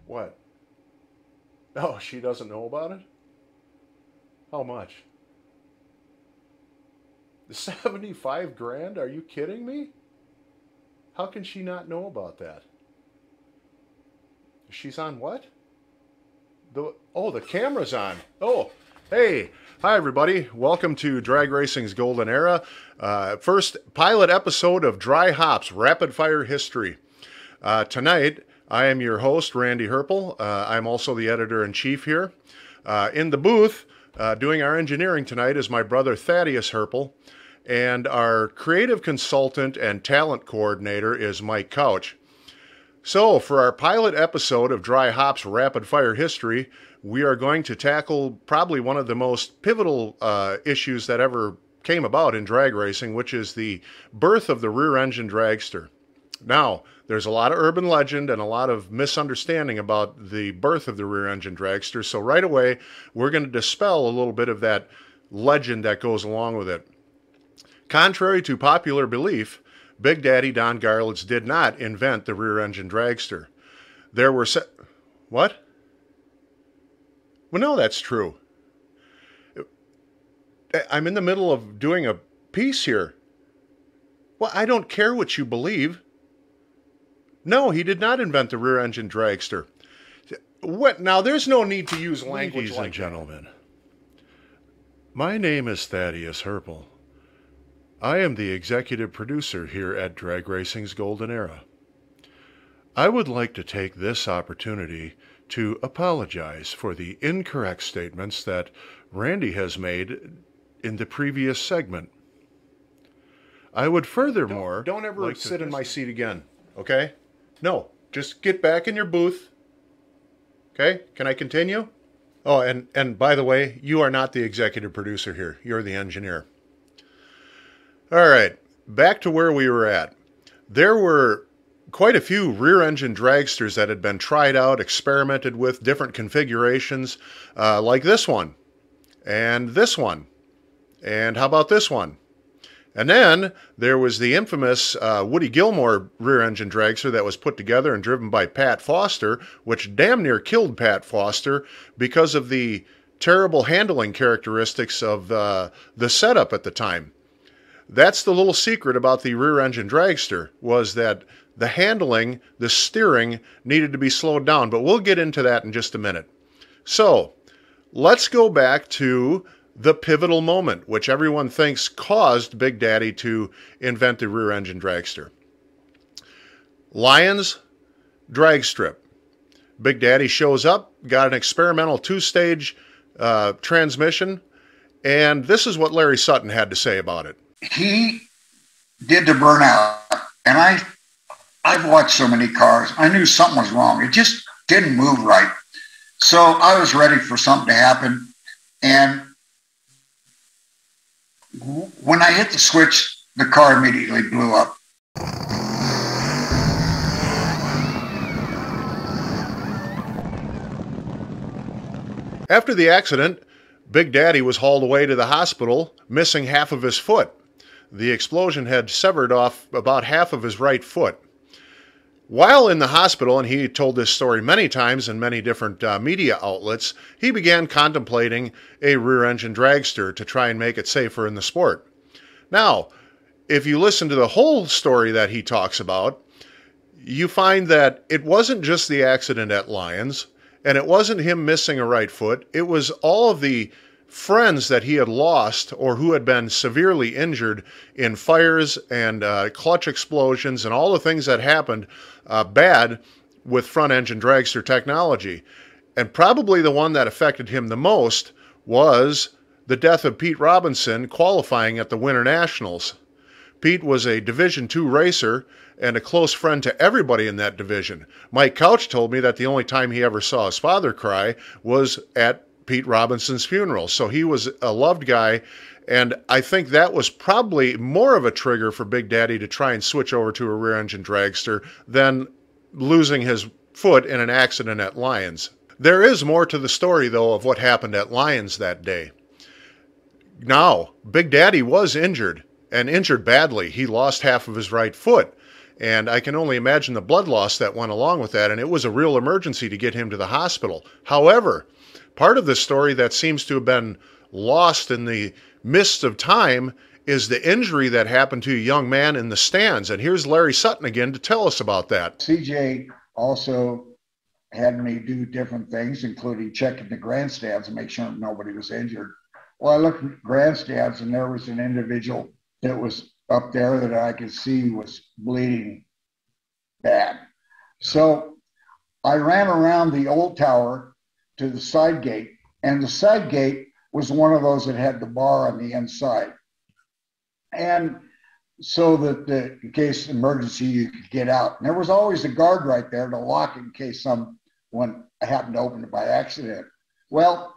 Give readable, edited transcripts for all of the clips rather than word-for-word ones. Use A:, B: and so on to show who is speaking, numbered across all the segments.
A: What? Oh, she doesn't know about it? How much? 75 grand? Are you kidding me? How can she not know about that? She's on what? The camera's on. Oh, hey. Hi, everybody. Welcome to Drag Racing's Golden Era. First pilot episode of Dry Hops Rapid Fire History. Tonight, I am your host, Randy Herpel. I'm also the editor-in-chief here. In the booth, doing our engineering tonight is my brother Thaddeus Herpel. And our creative consultant and talent coordinator is Mike Couch. So, for our pilot episode of Dry Hops Rapid Fire History, we are going to tackle probably one of the most pivotal issues that ever came about in drag racing, which is the birth of the rear-engine dragster. Now, there's a lot of urban legend and a lot of misunderstanding about the birth of the rear-engine dragster, so right away, we're going to dispel a little bit of that legend that goes along with it. Contrary to popular belief, Big Daddy Don Garlits did not invent the rear-engine dragster. There were What? Well, no, that's true. I'm in the middle of doing a piece here. Well, I don't care what you believe. No, he did not invent the rear-engine dragster. What? Now, there's no need to use language. Ladies and gentlemen, my name is Thaddeus Herpel. I am the executive producer here at Drag Racing's Golden Era. I would like to take this opportunity to apologize for the incorrect statements that Randy has made in the previous segment. I would furthermore... Don't ever sit in my seat again, okay? No, just get back in your booth. Okay, can I continue? Oh, and by the way, you are not the executive producer here. You're the engineer. All right, back to where we were at. There were quite a few rear-engine dragsters that had been tried out, experimented with, different configurations, like this one, and this one, and how about this one? And then there was the infamous Woody Gilmore rear-engine dragster that was put together and driven by Pat Foster, which damn near killed Pat Foster because of the terrible handling characteristics of the setup at the time. That's the little secret about the rear-engine dragster, was that the handling, the steering, needed to be slowed down, but we'll get into that in just a minute. So, let's go back to the pivotal moment, which everyone thinks caused Big Daddy to invent the rear-engine dragster. Lions Dragstrip. Big Daddy shows up, got an experimental two-stage transmission, and this is what Larry Sutton had to say about it.
B: He did the burnout, and I've watched so many cars. I knew something was wrong. It just didn't move right. So I was ready for something to happen. And when I hit the switch, the car immediately blew up.
A: After the accident, Big Daddy was hauled away to the hospital, missing half of his foot. The explosion had severed off about half of his right foot. While in the hospital, and he told this story many times in many different media outlets, he began contemplating a rear-engine dragster to try and make it safer in the sport. Now, if you listen to the whole story that he talks about, you find that it wasn't just the accident at Lions, and it wasn't him missing a right foot, it was all of the friends that he had lost or who had been severely injured in fires and clutch explosions and all the things that happened bad with front-engine dragster technology. And probably the one that affected him the most was the death of Pete Robinson qualifying at the Winter Nationals. Pete was a Division II racer and a close friend to everybody in that division. Mike Couch told me that the only time he ever saw his father cry was at Pete Robinson's funeral. So he was a loved guy, and I think that was probably more of a trigger for Big Daddy to try and switch over to a rear-engine dragster than losing his foot in an accident at Lions. There is more to the story, though, of what happened at Lions that day. Now, Big Daddy was injured, and injured badly. He lost half of his right foot. And I can only imagine the blood loss that went along with that, and it was a real emergency to get him to the hospital. However, part of this story that seems to have been lost in the mist of time is the injury that happened to a young man in the stands. And here's Larry Sutton again to tell us about that.
B: CJ also had me do different things, including checking the grandstands and make sure nobody was injured. Well, I looked at grandstands, and there was an individual that was up there that I could see was bleeding bad. So I ran around the old tower to the side gate, and the side gate was one of those that had the bar on the inside. And so that in case emergency, you could get out. And there was always a guard right there to lock in case someone happened to open it by accident. Well,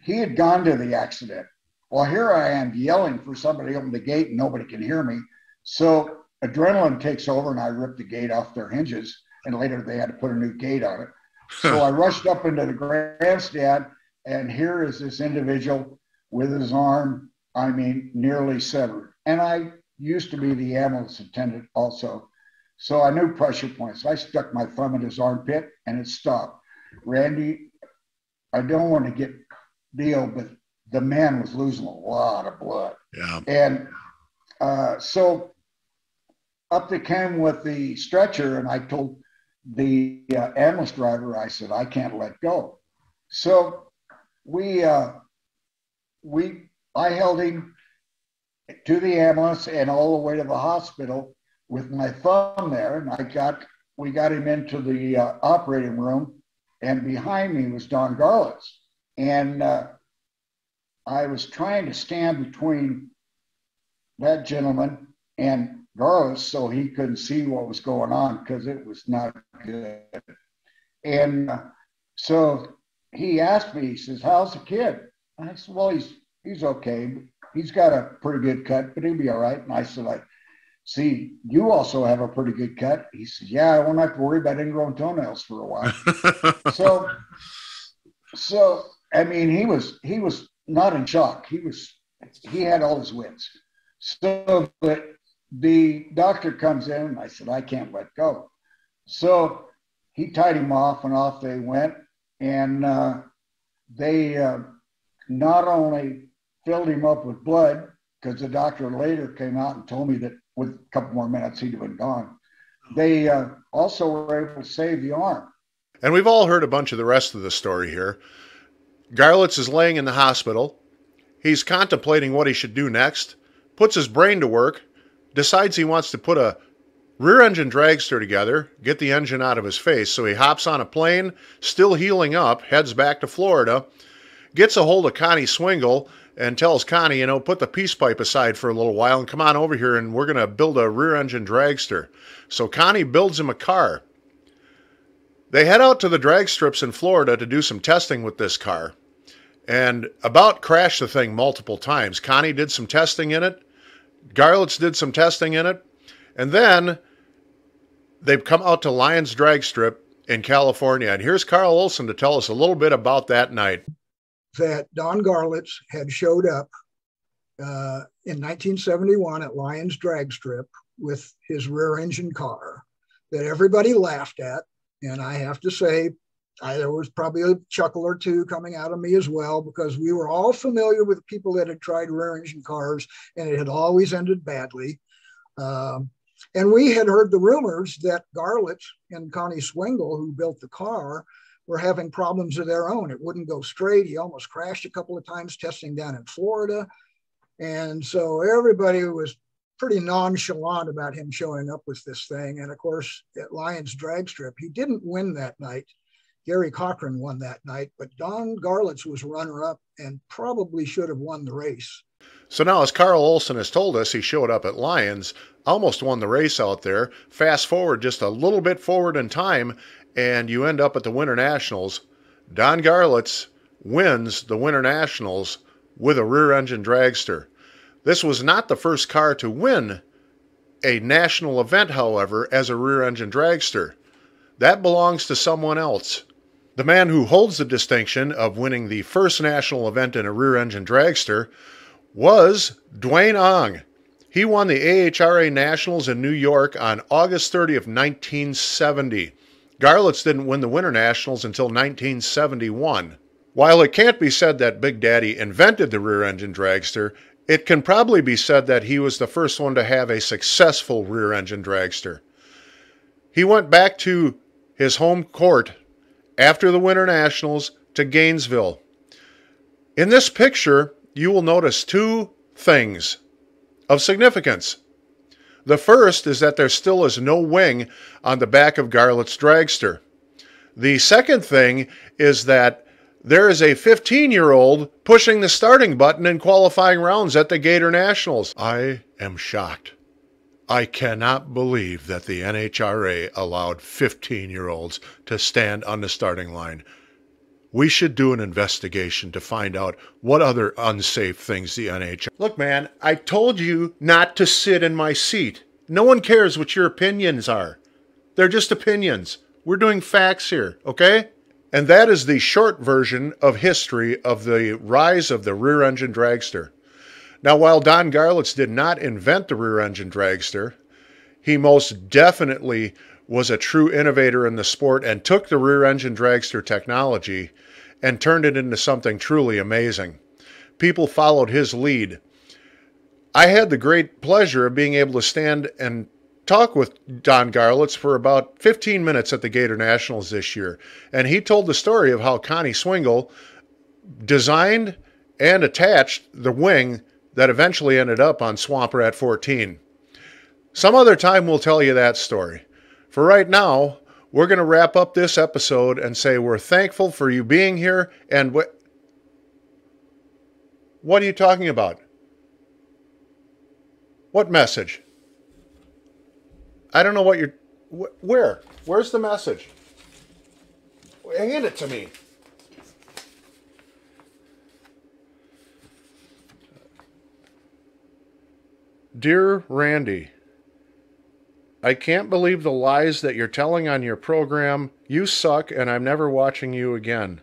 B: he had gone to the accident. Well, here I am yelling for somebody to open the gate and nobody can hear me. So adrenaline takes over and I ripped the gate off their hinges. And later they had to put a new gate on it. So I rushed up into the grandstand, and here is this individual with his arm, I mean, nearly severed. And I used to be the ambulance attendant also. So I knew pressure points. I stuck my thumb in his armpit and it stopped. Randy, I don't want to get deal, but the man was losing a lot of blood.
A: Yeah.
B: And so up they came with the stretcher, and I told the ambulance driver, I said, I can't let go. So I held him to the ambulance and all the way to the hospital with my thumb there. And we got him into the operating room, and behind me was Don Garlits. And I was trying to stand between that gentleman and Garlits so he couldn't see what was going on, because it was not good. And so he asked me, he says, how's the kid? I said, well, he's okay. He's got a pretty good cut, but he'll be all right. And I said, see, you also have a pretty good cut. He said, yeah, I won't have to worry about ingrown toenails for a while. So I mean, he was not in shock. He had all his wits. So but the doctor comes in, and I said, I can't let go. So he tied him off, and off they went. And they not only filled him up with blood, because the doctor later came out and told me that with a couple more minutes he'd have been gone. They also were able to save the arm.
A: And we've all heard a bunch of the rest of the story here. Garlits is laying in the hospital. He's contemplating what he should do next, puts his brain to work, decides he wants to put a rear-engine dragster together, get the engine out of his face. So he hops on a plane, still healing up, heads back to Florida, gets a hold of Connie Swingle, and tells Connie, put the peace pipe aside for a little while and come on over here, and we're going to build a rear-engine dragster. So Connie builds him a car. They head out to the drag strips in Florida to do some testing with this car, and about crashed the thing multiple times. Connie did some testing in it. Garlits did some testing in it. And then they've come out to Lyons Drag Strip in California. And here's Carl Olson to tell us a little bit about that night.
C: That Don Garlits had showed up in 1971 at Lyons Drag Strip with his rear engine car that everybody laughed at. And I have to say, there was probably a chuckle or two coming out of me as well, because we were all familiar with people that had tried rear engine cars and it had always ended badly. And we had heard the rumors that Garlits and Connie Swingle, who built the car, were having problems of their own. It wouldn't go straight. He almost crashed a couple of times testing down in Florida. And so everybody was pretty nonchalant about him showing up with this thing. And of course, at Lyons Drag Strip, he didn't win that night. Gary Cochran won that night, but Don Garlits was runner-up and probably should have won the race.
A: So now, as Carl Olson has told us, he showed up at Lyons, almost won the race out there. Fast forward just a little bit forward in time, and you end up at the Winter Nationals. Don Garlits wins the Winter Nationals with a rear-engine dragster. This was not the first car to win a national event, however, as a rear-engine dragster. That belongs to someone else. The man who holds the distinction of winning the first national event in a rear-engine dragster was Dwayne Ong. He won the AHRA Nationals in New York on August 30th, 1970. Garlits didn't win the Winter Nationals until 1971. While it can't be said that Big Daddy invented the rear-engine dragster, it can probably be said that he was the first one to have a successful rear-engine dragster. He went back to his home court after the Winter Nationals to Gainesville. In this picture, you will notice two things of significance. The first is that there still is no wing on the back of Garlits' dragster. The second thing is that there is a 15-year-old pushing the starting button in qualifying rounds at the Gator Nationals. I am shocked. I cannot believe that the NHRA allowed 15-year-olds to stand on the starting line. We should do an investigation to find out what other unsafe things the NHRA... Look, man, I told you not to sit in my seat. No one cares what your opinions are. They're just opinions. We're doing facts here, okay? And that is the short version of history of the rise of the rear-engine dragster. Now, while Don Garlits did not invent the rear-engine dragster, he most definitely was a true innovator in the sport and took the rear-engine dragster technology and turned it into something truly amazing. People followed his lead. I had the great pleasure of being able to stand and talk with Don Garlits for about 15 minutes at the Gator Nationals this year, and he told the story of how Connie Swingle designed and attached the wing that eventually ended up on Swamp Rat 14. Some other time we'll tell you that story. For right now, we're going to wrap up this episode and say we're thankful for you being here. And what are you talking about? What message? I don't know what you're... Where? Where's the message? Hand it to me. Dear Randy, I can't believe the lies that you're telling on your program. You suck, and I'm never watching you again.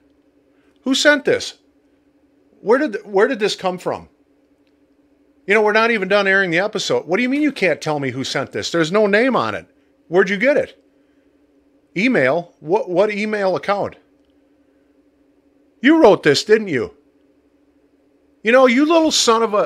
A: Who sent this? Where did this come from? You know, we're not even done airing the episode. What do you mean you can't tell me who sent this? There's no name on it. Where'd you get it? Email? What email account? You wrote this, didn't you? You know, you little son of a...